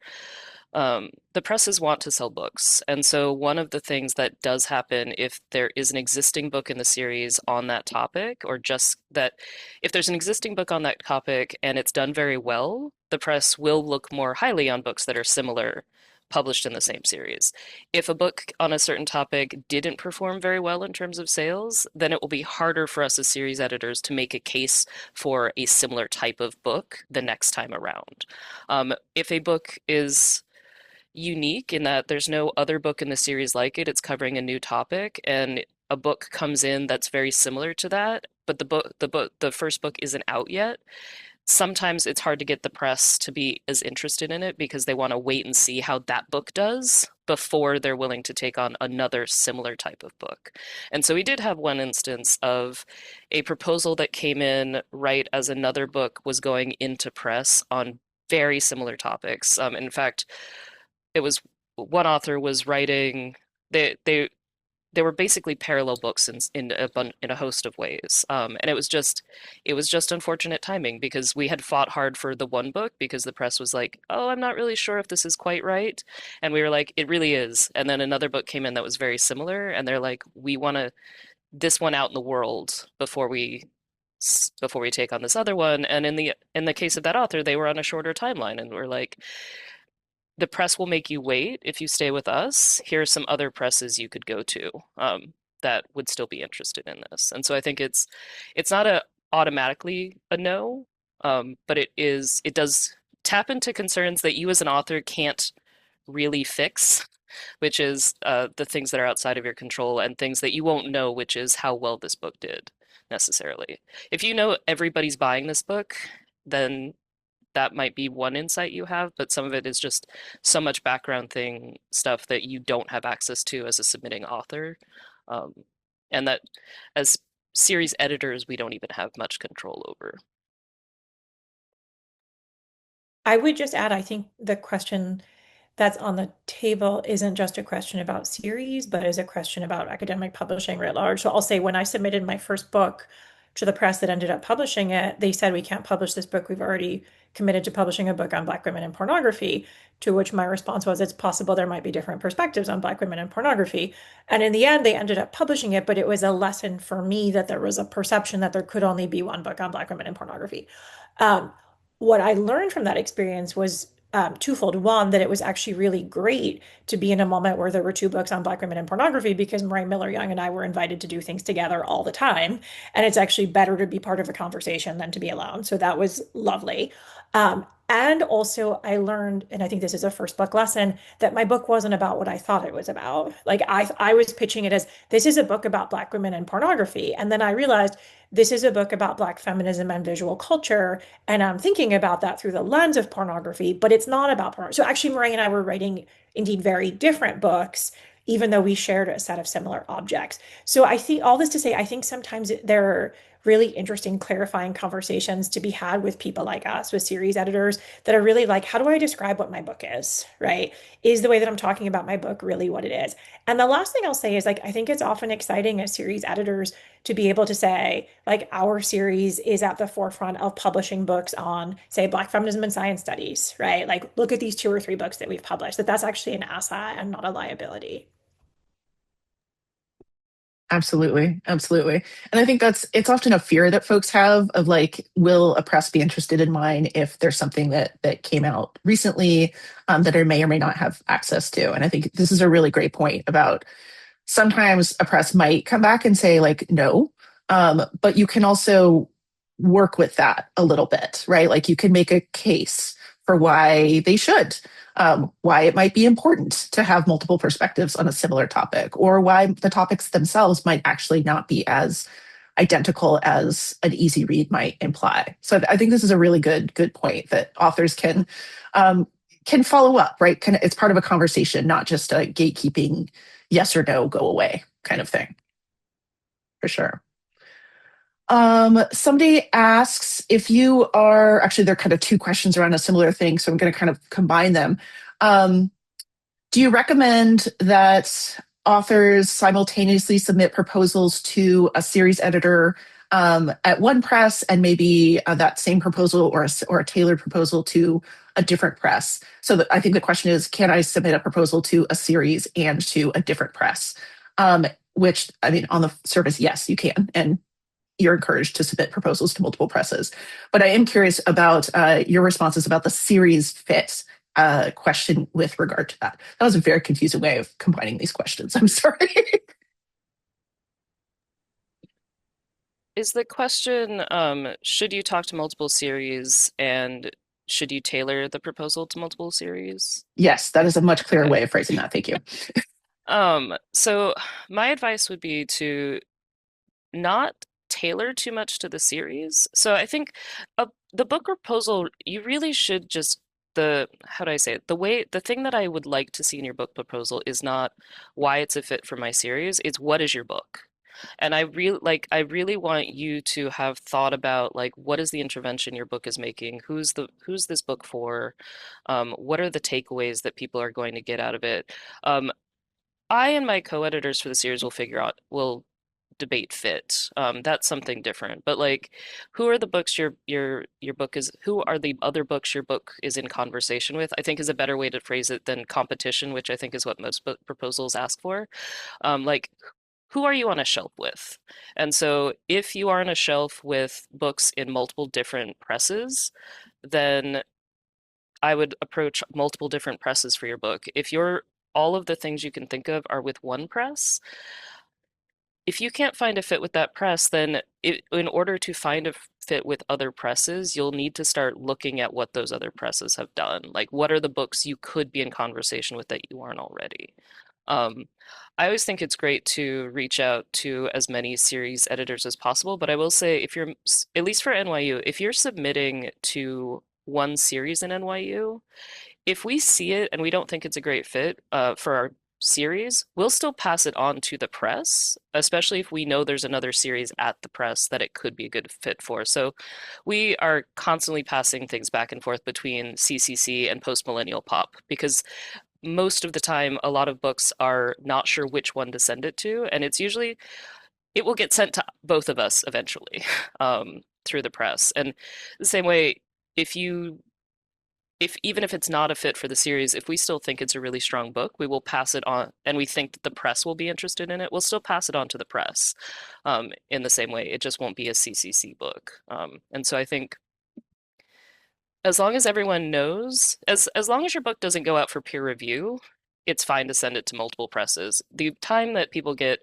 the presses want to sell books. And so one of the things that does happen if there is an existing book in the series on that topic, or just that if there's an existing book on that topic and it's done very well, the press will look more highly on books that are similar, published in the same series. If a book on a certain topic didn't perform very well in terms of sales, then it will be harder for us as series editors to make a case for a similar type of book the next time around. If a book is unique in that there's no other book in the series like it. It's covering a new topic, and a book comes in that's very similar to that, but the first book isn't out yet. Sometimes it's hard to get the press to be as interested in it because they want to wait and see how that book does before they're willing to take on another similar type of book. And so we did have one instance of a proposal that came in right as another book was going into press on very similar topics. In fact, it was one author was writing they were basically parallel books in a host of ways. And it was just unfortunate timing because we had fought hard for the one book because the press was like, "Oh, I'm not really sure if this is quite right," and we were like, "It really is." And then another book came in that was very similar, and they're like, "We want to this one out in the world before we take on this other one." And in the case of that author, they were on a shorter timeline, and we're like, the press will make you wait if you stay with us. Here are some other presses you could go to that would still be interested in this. And so I think it's not automatically a no, but it does tap into concerns that you as an author can't really fix, which is the things that are outside of your control and things that you won't know, which is how well this book did necessarily. If you know everybody's buying this book, then that might be one insight you have, but some of it is just so much background thing stuff that you don't have access to as a submitting author. Um, and that as series editors, we don't even have much control over. I would just add, I think the question that's on the table isn't just a question about series, but is a question about academic publishing writ large. So I'll say when I submitted my first book to the press that ended up publishing it, they said, "We can't publish this book. We've already committed to publishing a book on Black women and pornography." To which my response was, "It's possible there might be different perspectives on Black women and pornography." And in the end, they ended up publishing it, but it was a lesson for me that there was a perception that there could only be one book on Black women and pornography. Um, what I learned from that experience was twofold. One, that it was actually really great to be in a moment where there were two books on Black women and pornography because Marie Miller Young and I were invited to do things together all the time. And it's actually better to be part of a conversation than to be alone. So that was lovely. And also, I learned, and I think this is a first book lesson, that my book wasn't about what I thought it was about. Like I was pitching it as this is a book about Black women and pornography. And then I realized this is a book about Black feminism and visual culture. And I'm thinking about that through the lens of pornography, but it's not about porn. So actually, Marie and I were writing indeed very different books, even though we shared a set of similar objects. So I think all this to say, I think sometimes there are really interesting, clarifying conversations to be had with people like us, with series editors that are really like, how do I describe what my book is, right? Is the way that I'm talking about my book really what it is? And the last thing I'll say is like, I think it's often exciting as series editors to be able to say, like, our series is at the forefront of publishing books on, say, Black feminism and science studies, right? Like, look at these two or three books that we've published, that's actually an asset and not a liability. Absolutely, absolutely. And I think it's often a fear that folks have of like, will a press be interested in mine if there's something that came out recently that I may or may not have access to. And I think this is a really great point about sometimes a press might come back and say like no, but you can also work with that a little bit, right? Like you can make a case for why they should, why it might be important to have multiple perspectives on a similar topic, or why the topics themselves might actually not be as identical as an easy read might imply. So I think this is a really good point that authors can follow up, right? It's part of a conversation, not just a gatekeeping yes or no, go away kind of thing, for sure. Somebody asks if you are, actually, there are kind of two questions around a similar thing, so I'm going to kind of combine them. Do you recommend that authors simultaneously submit proposals to a series editor at one press and maybe that same proposal or a tailored proposal to a different press? So I think the question is, can I submit a proposal to a series and to a different press? Which, I mean, on the surface, yes, you can. And you're encouraged to submit proposals to multiple presses. But I am curious about your responses about the series fit question with regard to that. That was a very confusing way of combining these questions. I'm sorry. Is the question, should you talk to multiple series and should you tailor the proposal to multiple series? Yes, that is a much clearer Okay. way of phrasing that. Thank you. So my advice would be to not tailor too much to the series. So I think the book proposal, you really should just the how do I say it? The thing that I would like to see in your book proposal is not why it's a fit for my series, it's what is your book? And I really want you to have thought about like what is the intervention your book is making? Who's this book for? What are the takeaways that people are going to get out of it? Um, I and my co-editors for the series will debate fit. That's something different. But like, who are the books your book is? Who are the other books your book is in conversation with? I think is a better way to phrase it than competition, which I think is what most book proposals ask for. Like, who are you on a shelf with? And so, if you are on a shelf with books in multiple different presses, then I would approach multiple different presses for your book. If you're all of the things you can think of are with one press, if you can't find a fit with that press, then in order to find a fit with other presses, you'll need to start looking at what those other presses have done. Like, what are the books you could be in conversation with that you aren't already? Um, I always think it's great to reach out to as many series editors as possible, but I will say if you're, at least for NYU, if you're submitting to one series in NYU, if we see it and we don't think it's a great fit for our series, we'll still pass it on to the press, especially if we know there's another series at the press that it could be a good fit for. So we are constantly passing things back and forth between CCC and post-millennial pop because most of the time a lot of books are not sure which one to send it to, and it's usually it will get sent to both of us eventually through the press. And the same way, if you if even if it's not a fit for the series, if we still think it's a really strong book, we will pass it on, and we think that the press will be interested in it, we'll still pass it on to the press in the same way. It just won't be a CCC book. And so I think as long as everyone knows, as long as your book doesn't go out for peer review, it's fine to send it to multiple presses. The time that people get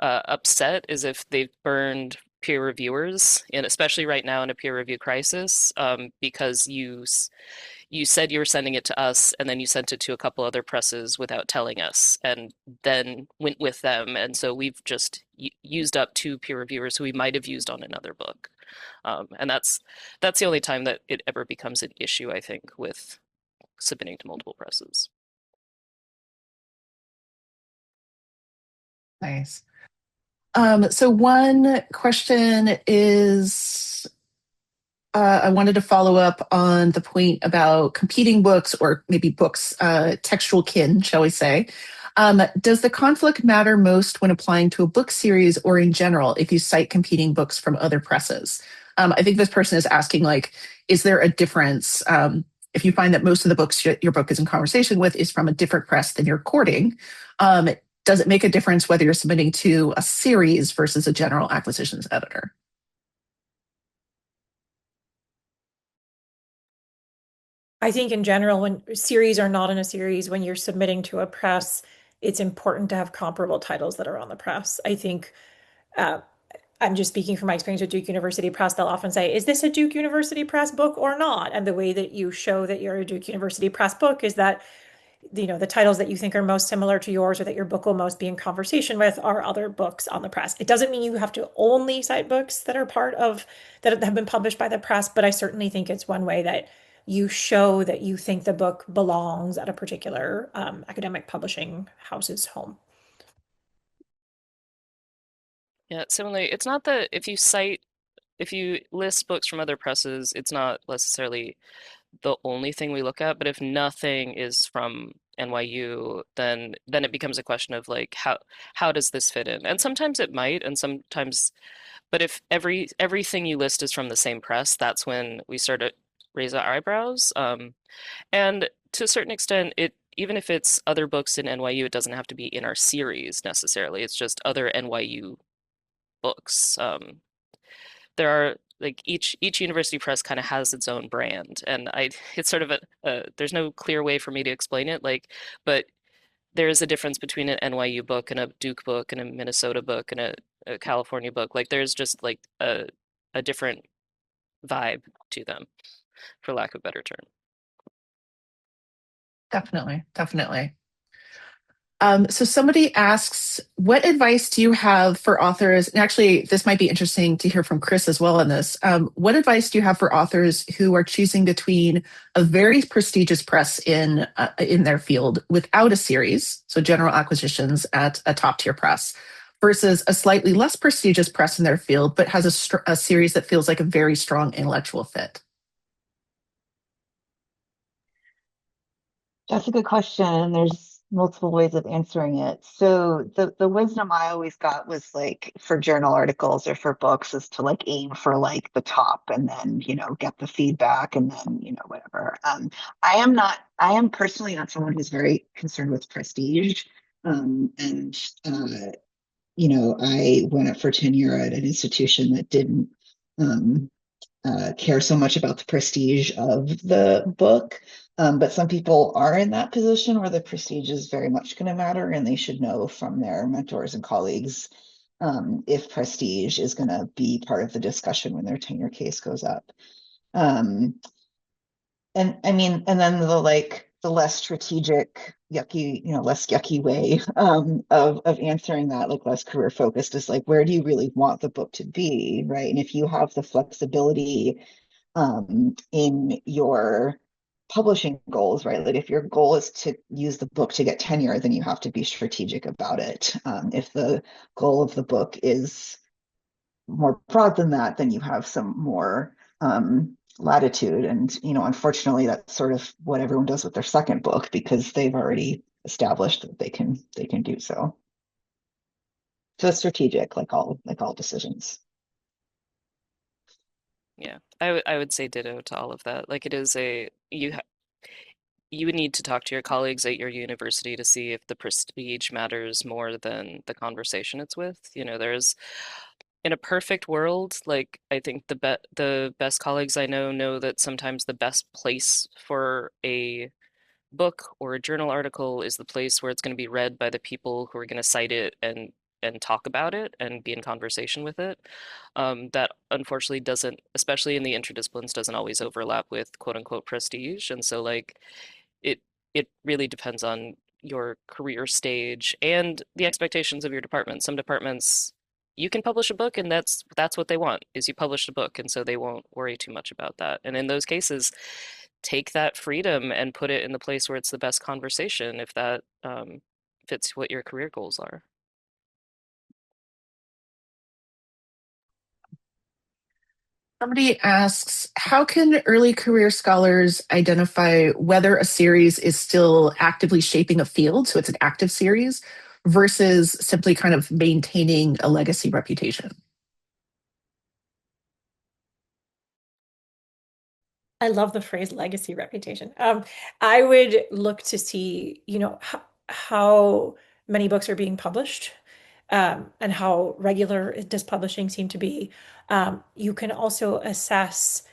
upset is if they've burned peer reviewers, and especially right now in a peer review crisis, because you said you were sending it to us and then you sent it to a couple other presses without telling us and then went with them. And so we've just used up two peer reviewers who we might have used on another book. And that's the only time that it ever becomes an issue, I think, with submitting to multiple presses. Nice. So one question is, I wanted to follow up on the point about competing books or maybe books, textual kin, shall we say. Does the conflict matter most when applying to a book series or in general if you cite competing books from other presses? I think this person is asking, like, is there a difference if you find that most of the books your book is in conversation with is from a different press than you're courting? Does it make a difference whether you're submitting to a series versus a general acquisitions editor? I think in general, when series are not in a series, when you're submitting to a press, it's important to have comparable titles that are on the press. I think uh, I'm just speaking from my experience with Duke University Press. They'll often say, is this a Duke University Press book or not? And the way that you show that you're a Duke University Press book is that the titles that you think are most similar to yours or that your book will most be in conversation with are other books on the press. It doesn't mean you have to only cite books that are part of that have been published by the press, but I certainly think it's one way that you show that you think the book belongs at a particular academic publishing house's home. Yeah, similarly, it's not that if you list books from other presses, it's not necessarily the only thing we look at, but if nothing is from NYU, then it becomes a question of like how does this fit in? And sometimes it might, and sometimes, but if everything you list is from the same press, that's when we start to raise our eyebrows. And to a certain extent, it even if it's other books in NYU, it doesn't have to be in our series necessarily. It's just other NYU books. There are like each university press kind of has its own brand, and I it's sort of there's no clear way for me to explain it. Like, but there is a difference between an NYU book and a Duke book and a Minnesota book and a California book. Like, there's just like a different vibe to them, for lack of a better term. Definitely, definitely. So somebody asks, what advice do you have for authors? And actually, this might be interesting to hear from Chris as well on this. What advice do you have for authors who are choosing between a very prestigious press in their field without a series, so general acquisitions at a top tier press, versus a slightly less prestigious press in their field, but has a series that feels like a very strong intellectual fit? That's a good question, and there's multiple ways of answering it. So the wisdom I always got was like for journal articles or for books is to like aim for like the top and then, get the feedback and then, whatever. I am personally not someone who's very concerned with prestige. And I went up for tenure at an institution that didn't um care so much about the prestige of the book. But some people are in that position where the prestige is very much going to matter, and they should know from their mentors and colleagues if prestige is going to be part of the discussion when their tenure case goes up. Um, and I mean, and then the less strategic, yucky, less yucky way of answering that, like less career focused, is like, where do you really want the book to be, right? And if you have the flexibility in your publishing goals, right? Like if your goal is to use the book to get tenure, then you have to be strategic about it. If the goal of the book is more broad than that, then you have some more latitude. And, unfortunately, that's sort of what everyone does with their second book because they've already established that they can do so. So it's strategic, like all decisions. Yeah, I would say ditto to all of that. Like it is you would need to talk to your colleagues at your university to see if the prestige matters more than the conversation it's with. There's in a perfect world, like I think the best colleagues I know that sometimes the best place for a book or a journal article is the place where it's going to be read by the people who are going to cite it and talk about it and be in conversation with it. That unfortunately doesn't, especially in the interdisciplines, doesn't always overlap with quote unquote prestige. And so like it it really depends on your career stage and the expectations of your department. Some departments you can publish a book and that's what they want is you published a book and so they won't worry too much about that. And in those cases, take that freedom and put it in the place where it's the best conversation if that fits what your career goals are. Somebody asks, how can early career scholars identify whether a series is still actively shaping a field, so it's an active series, versus simply kind of maintaining a legacy reputation? I love the phrase legacy reputation. I would look to see, how many books are being published, and how regular does publishing seem to be. You can also assess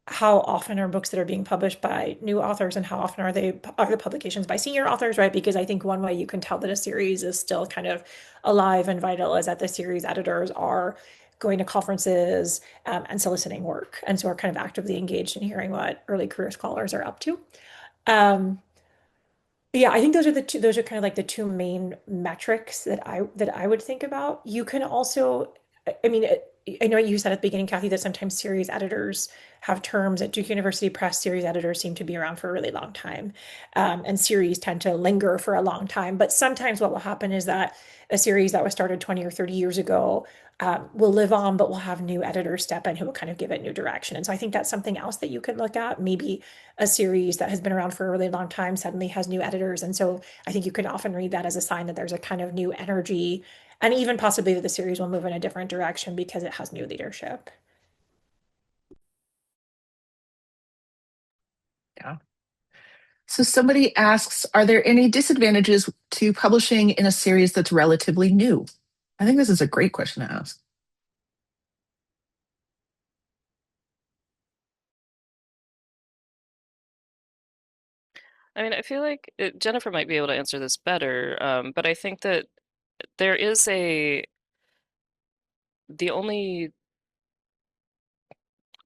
how often are books that are being published by new authors and how often are the publications by senior authors, right? Because I think one way you can tell that a series is still kind of alive and vital is that the series editors are going to conferences, and soliciting work, and so are kind of actively engaged in hearing what early career scholars are up to. Um, yeah, I think those are kind of like the two main metrics that I would think about. You can also, I mean, I know you said at the beginning, Kathy, that sometimes series editors have terms. At Duke University Press, series editors seem to be around for a really long time, and series tend to linger for a long time. But sometimes what will happen is that a series that was started 20 or 30 years ago will live on, but will have new editors step in who will kind of give it new direction. And so I think that's something else that you can look at. Maybe a series that has been around for a really long time suddenly has new editors. And so I think you can often read that as a sign that there's a kind of new energy and even possibly that the series will move in a different direction because it has new leadership. Yeah. So somebody asks, are there any disadvantages to publishing in a series that's relatively new? I think this is a great question to ask. I mean, I feel like Jennifer might be able to answer this better, but I think that there is the only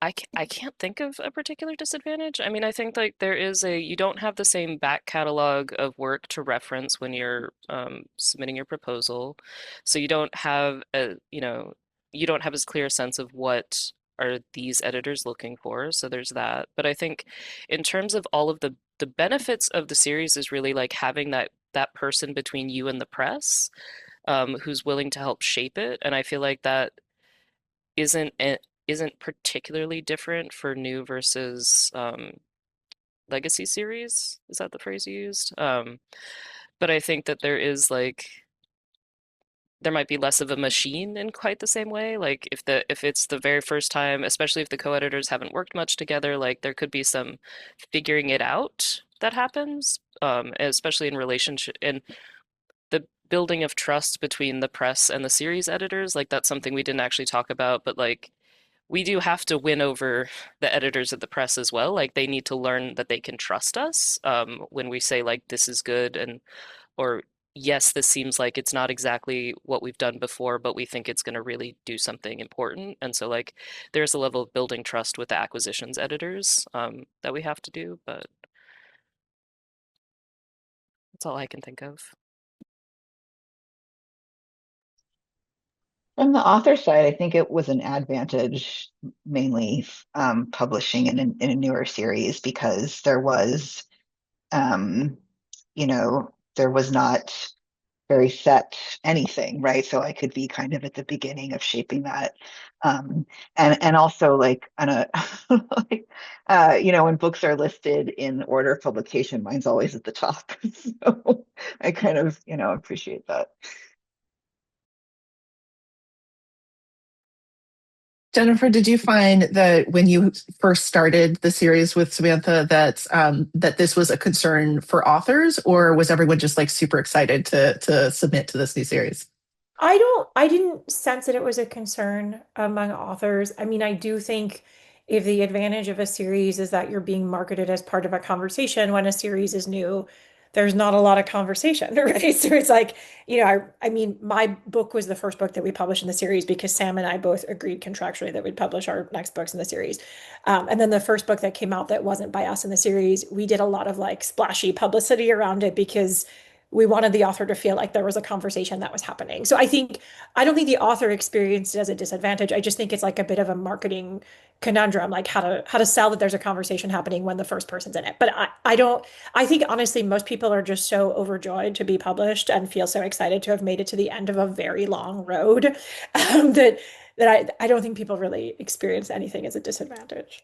I can't think of a particular disadvantage. I mean, I think like there is a you don't have the same back catalog of work to reference when you're submitting your proposal. So you don't have you don't have as clear a sense of what are these editors looking for. So there's that. But I think in terms of all of the benefits of the series is really like having that person between you and the press, who's willing to help shape it. And I feel like that isn't isn't particularly different for new versus legacy series. Is that the phrase you used? But I think that there is like there might be less of a machine in quite the same way. Like if it's the very first time, especially if the co-editors haven't worked much together, like there could be some figuring it out that happens, especially in relationship and the building of trust between the press and the series editors. Like that's something we didn't actually talk about, but like we do have to win over the editors of the press as well. Like they need to learn that they can trust us when we say like this is good and or yes, this seems like it's not exactly what we've done before, but we think it's going to really do something important. And so like there's a level of building trust with the acquisitions editors that we have to do, but that's all I can think of. From the author side, I think it was an advantage, mainly publishing in a newer series because um, there was not very set anything, right? So I could be kind of at the beginning of shaping that. Um, and also like on a like when books are listed in order of publication, mine's always at the top. So I kind of, appreciate that. Jennifer, did you find that when you first started the series with Samantha that this was a concern for authors, or was everyone just like super excited to submit to this new series? I didn't sense that it was a concern among authors. I mean, I do think if the advantage of a series is that you're being marketed as part of a conversation when a series is new, there's not a lot of conversation, right? So it's like, I mean, my book was the first book that we published in the series because Sam and I both agreed contractually that we'd publish our next books in the series. And then the first book that came out that wasn't by us in the series, we did a lot of like splashy publicity around it because we wanted the author to feel like there was a conversation that was happening. So I don't think the author experienced it as a disadvantage. I just think it's like a bit of a marketing conundrum, like how to sell that there's a conversation happening when the first person's in it. But I don't I think honestly most people are just so overjoyed to be published and feel so excited to have made it to the end of a very long road that I don't think people really experience anything as a disadvantage.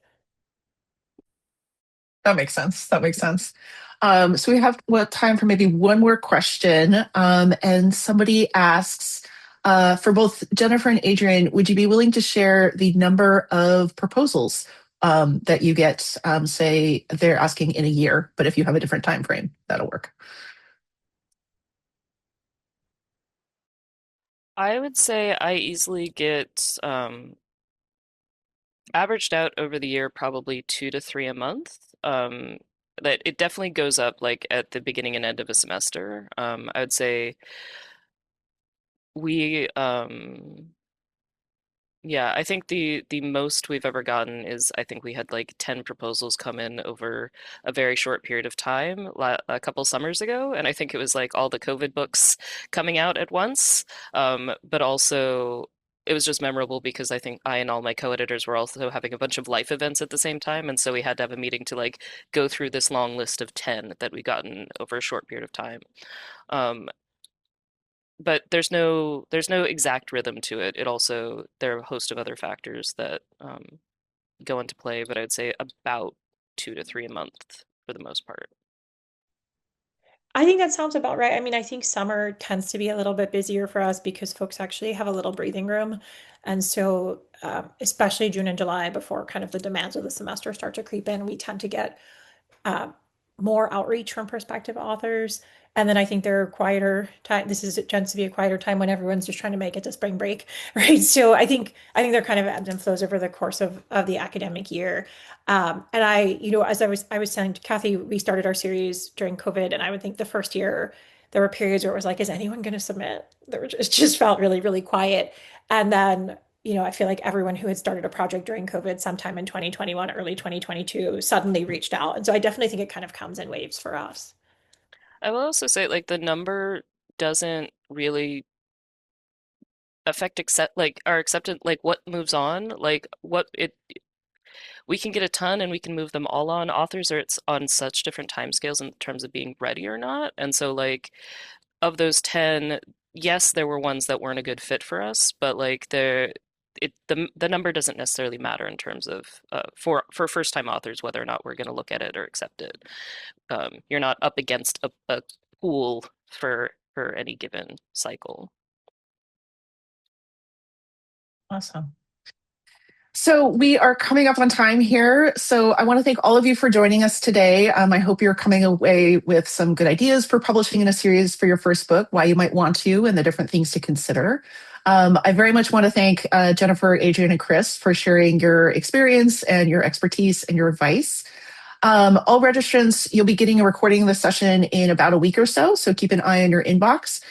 That makes sense. That makes sense. So we have time for maybe one more question. And somebody asks, for both Jennifer and Adrian, would you be willing to share the number of proposals that you get? Say they're asking in a year, but if you have a different time frame, that'll work. I would say I easily get averaged out over the year probably 2 to 3 a month. That it definitely goes up like at the beginning and end of a semester. I would say we yeah, I think the most we've ever gotten is I think we had like 10 proposals come in over a very short period of time a couple summers ago, and I think it was like all the COVID books coming out at once. But also it was just memorable because I think I and all my co-editors were also having a bunch of life events at the same time, and so we had to have a meeting to like go through this long list of 10 that we gotten over a short period of time. Um, but there's no exact rhythm to it. It also there are a host of other factors that go into play, but I'd say about 2 to 3 a month for the most part. I think that sounds about right. I mean, I think summer tends to be a little bit busier for us because folks actually have a little breathing room. And so, especially June and July, before kind of the demands of the semester start to creep in, we tend to get uh, more outreach from prospective authors. And then I think there are quieter time. This is it tends to be a quieter time when everyone's just trying to make it to spring break, right? So I think they're kind of ebbs and flows over the course of the academic year. And as I was saying to Kathy, we started our series during COVID, and I would think the first year there were periods where it was like, is anyone going to submit? It just felt really, really quiet. And then I feel like everyone who had started a project during COVID sometime in 2021, early 2022, suddenly reached out. And so I definitely think it kind of comes in waves for us. I will also say, like, the number doesn't really affect our acceptance, like what moves on, like what it we can get a ton and we can move them all on. Authors are it's on such different timescales in terms of being ready or not. And so like of those 10, yes, there were ones that weren't a good fit for us, but like the number doesn't necessarily matter in terms of for first time authors whether or not we're going to look at it or accept it. You're not up against a pool for any given cycle. Awesome. So we are coming up on time here. So I want to thank all of you for joining us today. I hope you're coming away with some good ideas for publishing in a series for your first book, why you might want to, and the different things to consider. I very much want to thank Jennifer, Adrian, and Chris for sharing your experience and your expertise and your advice. All registrants, you'll be getting a recording of the session in about a week or so keep an eye on your inbox.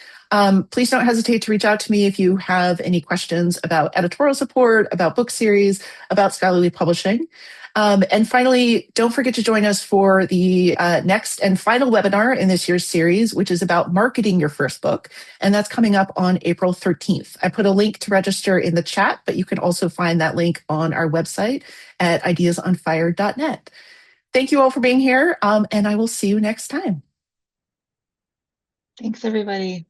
Please don't hesitate to reach out to me if you have any questions about editorial support, about book series, about scholarly publishing. And finally, don't forget to join us for the next and final webinar in this year's series, which is about marketing your first book. And that's coming up on April 13th. I put a link to register in the chat, but you can also find that link on our website at ideasonfire.net. Thank you all for being here, and I will see you next time. Thanks, everybody.